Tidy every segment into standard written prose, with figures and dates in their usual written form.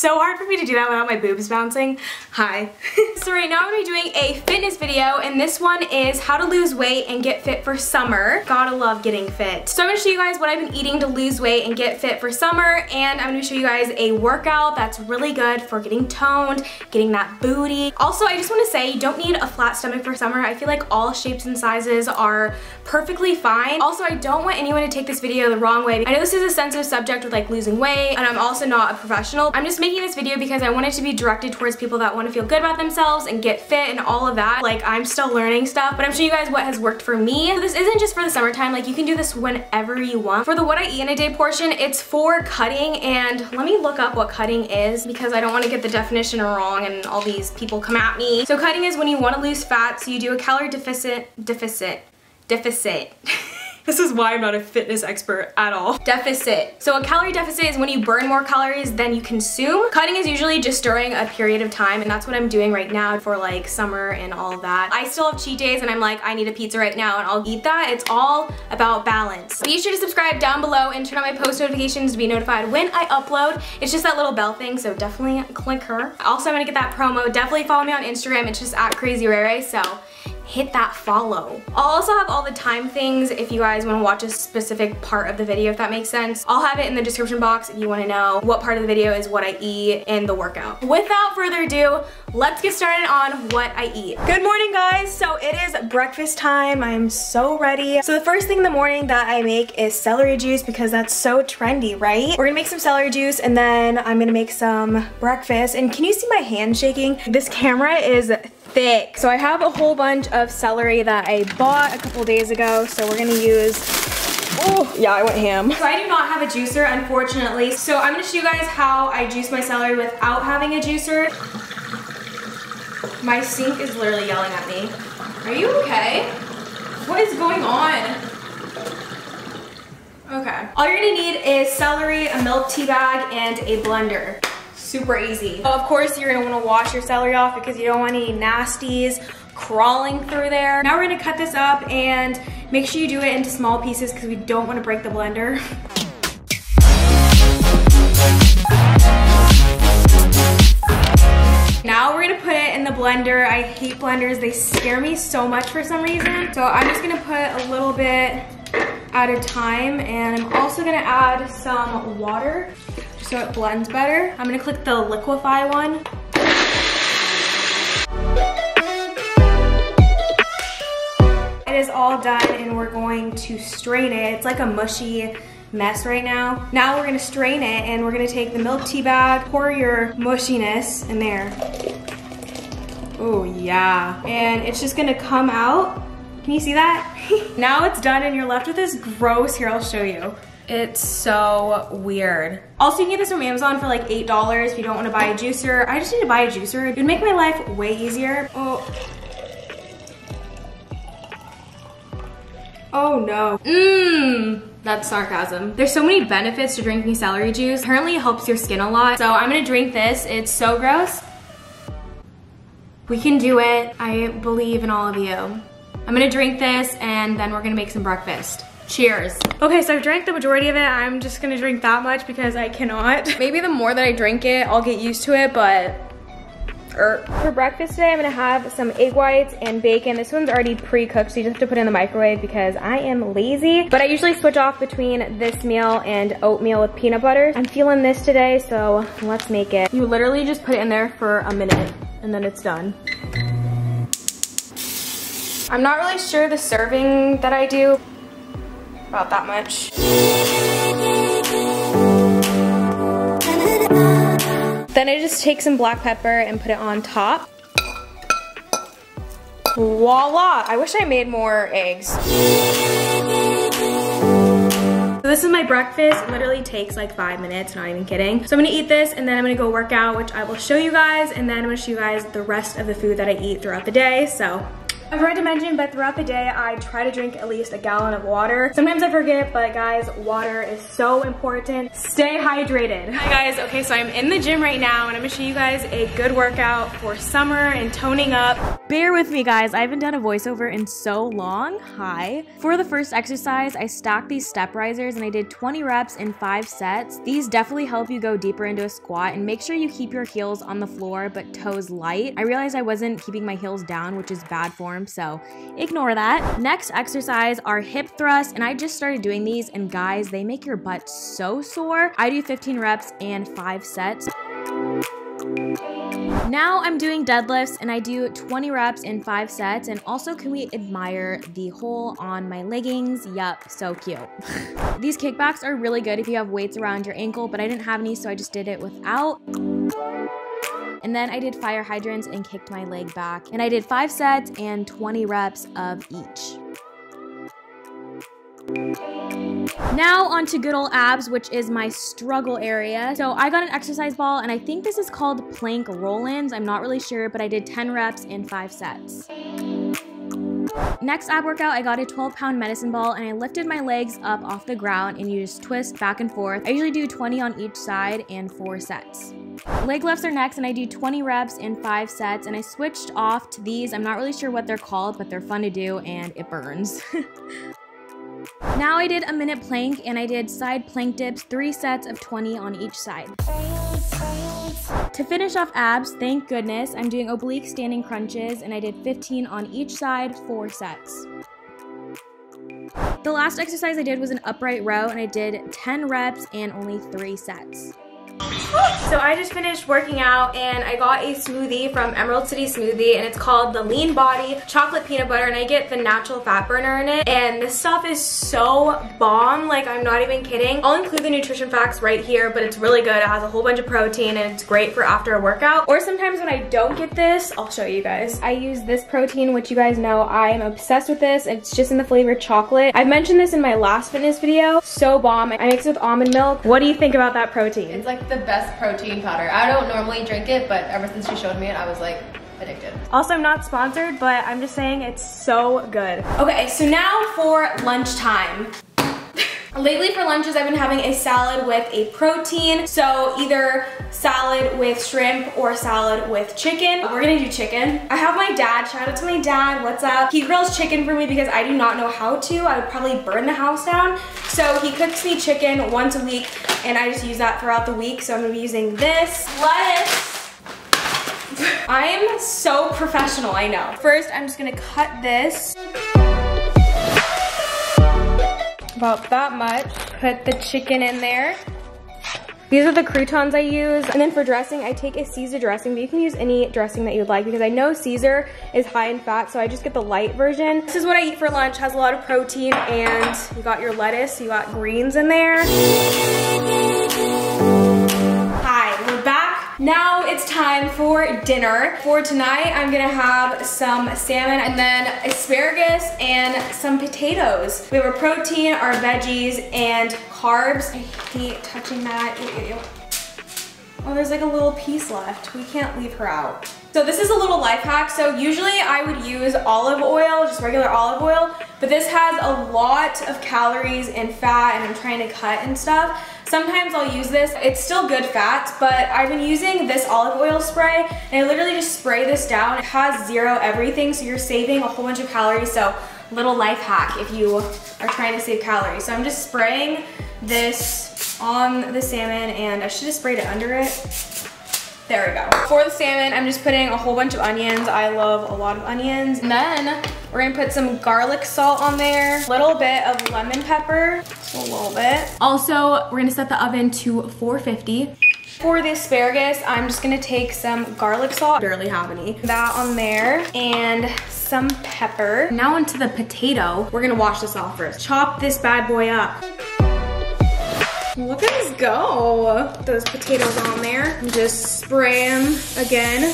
so hard for me to do that without my boobs bouncing. Hi. So right now I'm gonna be doing a fitness video, and this one is how to lose weight and get fit for summer. Gotta love getting fit. So I'm gonna show you guys what I've been eating to lose weight and get fit for summer, and I'm gonna show you guys a workout that's really good for getting toned, getting that booty. Also, I just wanna say you don't need a flat stomach for summer. I feel like all shapes and sizes are perfectly fine. Also, I don't want anyone to take this video the wrong way. I know this is a sensitive subject with like losing weight, and I'm also not a professional. I'm just making this video because I want it to be directed towards people that want to feel good about themselves and get fit and all of that. Like, I'm still learning stuff, but I'm showing you guys what has worked for me. So this isn't just for the summertime. Like, you can do this whenever you want. For the what I eat in a day portion, it's for cutting, and let me look up what cutting is because I don't want to get the definition wrong and all these people come at me. So cutting is when you want to lose fat, so you do a calorie deficit. This is why I'm not a fitness expert at all. Deficit. So a calorie deficit is when you burn more calories than you consume. Cutting is usually just during a period of time, and that's what I'm doing right now for like summer and all of that. I still have cheat days and I'm like, I need a pizza right now and I'll eat that. It's all about balance. Be sure to subscribe down below and turn on my post notifications to be notified when I upload. It's just that little bell thing, so definitely click her. Also, I'm gonna get that promo. Definitely follow me on Instagram. It's just at Krazyrayray, so hit that follow. I'll also have all the time things if you guys want to watch a specific part of the video, if that makes sense. I'll have it in the description box if you want to know what part of the video is what I eat in the workout. Without further ado, let's get started on what I eat. Good morning, guys. So it is breakfast time. I'm so ready. So the first thing in the morning that I make is celery juice because that's so trendy, right? We're gonna make some celery juice and then I'm gonna make some breakfast. And can you see my hand shaking? This camera is thick. So I have a whole bunch of celery that I bought a couple days ago, so we're gonna use, oh yeah, I went ham. So I do not have a juicer, unfortunately, so I'm gonna show you guys how I juice my celery without having a juicer. My sink is literally yelling at me. Are you okay? What is going on? Okay. All you're gonna need is celery, a milk tea bag, and a blender. Super easy. Of course, you're gonna wanna wash your celery off because you don't want any nasties crawling through there. Now we're gonna cut this up and make sure you do it into small pieces because we don't wanna break the blender. Now we're gonna put it in the blender. I hate blenders, they scare me so much for some reason. So I'm just gonna put a little bit at a time, and I'm also gonna add some water so it blends better. I'm gonna click the liquefy one. It is all done and we're going to strain it. It's like a mushy mess right now. Now we're gonna strain it and we're gonna take the milk tea bag, pour your mushiness in there. Oh yeah. And it's just gonna come out. Can you see that? Now it's done and you're left with this gross, here I'll show you. It's so weird. Also, you can get this from Amazon for like $8 if you don't want to buy a juicer. I just need to buy a juicer. It would make my life way easier. Oh no. That's sarcasm. There's so many benefits to drinking celery juice. Apparently it helps your skin a lot. So I'm gonna drink this. It's so gross. We can do it. I believe in all of you. I'm gonna drink this and then we're gonna make some breakfast. Cheers. Okay, so I've drank the majority of it. I'm just gonna drink that much because I cannot. Maybe the more that I drink it, I'll get used to it, but for breakfast today, I'm gonna have some egg whites and bacon. This one's already pre-cooked, so you just have to put it in the microwave because I am lazy. But I usually switch off between this meal and oatmeal with peanut butter. I'm feeling this today, so let's make it. You literally just put it in there for a minute and then it's done. I'm not really sure the serving that I do. About that much. Then I just take some black pepper and put it on top. Voila! I wish I made more eggs. So this is my breakfast. It literally takes like 5 minutes, not even kidding. So I'm gonna eat this and then I'm gonna go work out, which I will show you guys, and then I'm gonna show you guys the rest of the food that I eat throughout the day. So I forgot to mention, but throughout the day, I try to drink at least a gallon of water. Sometimes I forget, but guys, water is so important. Stay hydrated. Hi guys, okay, so I'm in the gym right now, and I'm gonna show you guys a good workout for summer and toning up. Bear with me, guys. I haven't done a voiceover in so long. Hi. For the first exercise, I stacked these step risers, and I did 20 reps in 5 sets. These definitely help you go deeper into a squat, and make sure you keep your heels on the floor, but toes light. I realized I wasn't keeping my heels down, which is bad form, so ignore that. Next exercise are hip thrusts, and I just started doing these, and guys, they make your butt so sore. I do 15 reps and 5 sets. Now I'm doing deadlifts, and I do 20 reps in 5 sets. And also, can we admire the hole on my leggings? Yup, so cute. These kickbacks are really good if you have weights around your ankle, but I didn't have any, so I just did it without. And then I did fire hydrants and kicked my leg back. And I did 5 sets and 20 reps of each. Now onto good old abs, which is my struggle area. So I got an exercise ball, and I think this is called plank roll-ins. I'm not really sure, but I did 10 reps in 5 sets. Next ab workout, I got a 12-pound medicine ball, and I lifted my legs up off the ground, and you just twist back and forth. I usually do 20 on each side and 4 sets. Leg lifts are next, and I do 20 reps in 5 sets, and I switched off to these. I'm not really sure what they're called, but they're fun to do, and it burns. Now I did a minute plank, and I did side plank dips, 3 sets of 20 on each side. To finish off abs, thank goodness, I'm doing oblique standing crunches, and I did 15 on each side, 4 sets. The last exercise I did was an upright row, and I did 10 reps and only 3 sets. So I just finished working out, and I got a smoothie from Emerald City Smoothie, and it's called the Lean Body Chocolate Peanut Butter, and I get the natural fat burner in it, and this stuff is so bomb, like I'm not even kidding. I'll include the nutrition facts right here, but it's really good. It has a whole bunch of protein, and it's great for after a workout. Or sometimes when I don't get this, I'll show you guys. I use this protein, which you guys know I am obsessed with this. It's just in the flavor chocolate. I've mentioned this in my last fitness video. So bomb. I mix it with almond milk. What do you think about that protein? It's like the best protein powder. I don't normally drink it, but ever since she showed me it, I was like addicted. Also, I'm not sponsored, but I'm just saying it's so good. Okay, so now for lunchtime. Lately for lunches, I've been having a salad with a protein. So either salad with shrimp or salad with chicken. We're gonna do chicken. I have my dad, shout out to my dad, what's up? He grills chicken for me because I do not know how to. I would probably burn the house down. So he cooks me chicken once a week, and I just use that throughout the week. So I'm gonna be using this lettuce. I am so professional, I know. First, I'm just gonna cut this. About that much. Put the chicken in there. These are the croutons I use. And then for dressing, I take a Caesar dressing, but you can use any dressing that you'd like because I know Caesar is high in fat, so I just get the light version. This is what I eat for lunch. Has a lot of protein, and you got your lettuce, you got greens in there. Hi, we're back. Now it's time for dinner. For tonight, I'm gonna have some salmon and then asparagus and some potatoes. We have our protein, our veggies, and carbs. I hate touching that. Ew. Oh, there's like a little piece left. We can't leave her out. So this is a little life hack. So usually I would use olive oil, just regular olive oil, but this has a lot of calories and fat, and I'm trying to cut and stuff. Sometimes I'll use this. It's still good fats, but I've been using this olive oil spray, and I literally just spray this down. It has 0 everything, so you're saving a whole bunch of calories. So little life hack if you are trying to save calories. So I'm just spraying this on the salmon, and I should have sprayed it under it. There we go. For the salmon, I'm just putting a whole bunch of onions. I love a lot of onions. And then we're gonna put some garlic salt on there, a little bit of lemon pepper, just a little bit. Also, we're gonna set the oven to 450. For the asparagus, I'm just gonna take some garlic salt, barely have any. That on there, and some pepper. Now onto the potato. We're gonna wash this off first. Chop this bad boy up. Look at us go. Put those potatoes on there and just spray them again.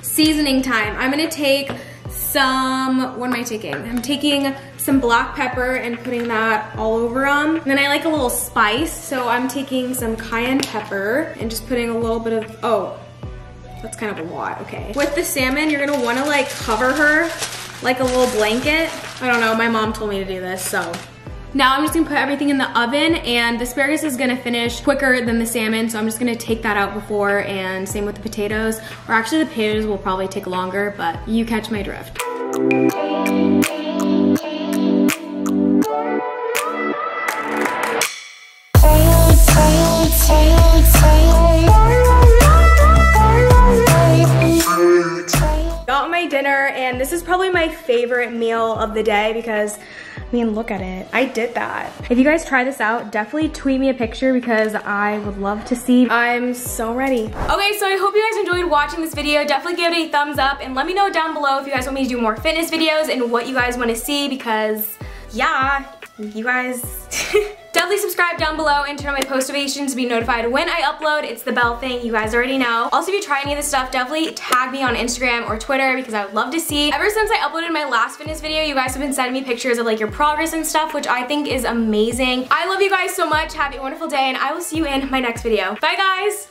Seasoning time. I'm gonna take some, what am I taking? I'm taking some black pepper and putting that all over them. And then I like a little spice, so I'm taking some cayenne pepper and just putting a little bit of, oh, That's kind of a lot, okay. With the salmon, you're gonna wanna like cover her like a little blanket. I don't know, my mom told me to do this, so. Now I'm just gonna put everything in the oven, and the asparagus is gonna finish quicker than the salmon, so I'm just gonna take that out before, and same with the potatoes. Or actually the potatoes will probably take longer, but you catch my drift. Got my dinner, and this is probably my favorite meal of the day because, I mean, look at it. I did that. If you guys try this out, definitely tweet me a picture because I would love to see. I'm so ready. Okay, so I hope you guys enjoyed watching this video. Definitely give it a thumbs up and let me know down below if you guys want me to do more fitness videos and what you guys want to see because, yeah, you guys... Definitely subscribe down below and turn on my post notifications to be notified when I upload. It's the bell thing, you guys already know. Also, if you try any of this stuff, definitely tag me on Instagram or Twitter because I would love to see. Ever since I uploaded my last fitness video, you guys have been sending me pictures of like your progress and stuff, which I think is amazing. I love you guys so much. Have a wonderful day, and I will see you in my next video. Bye, guys.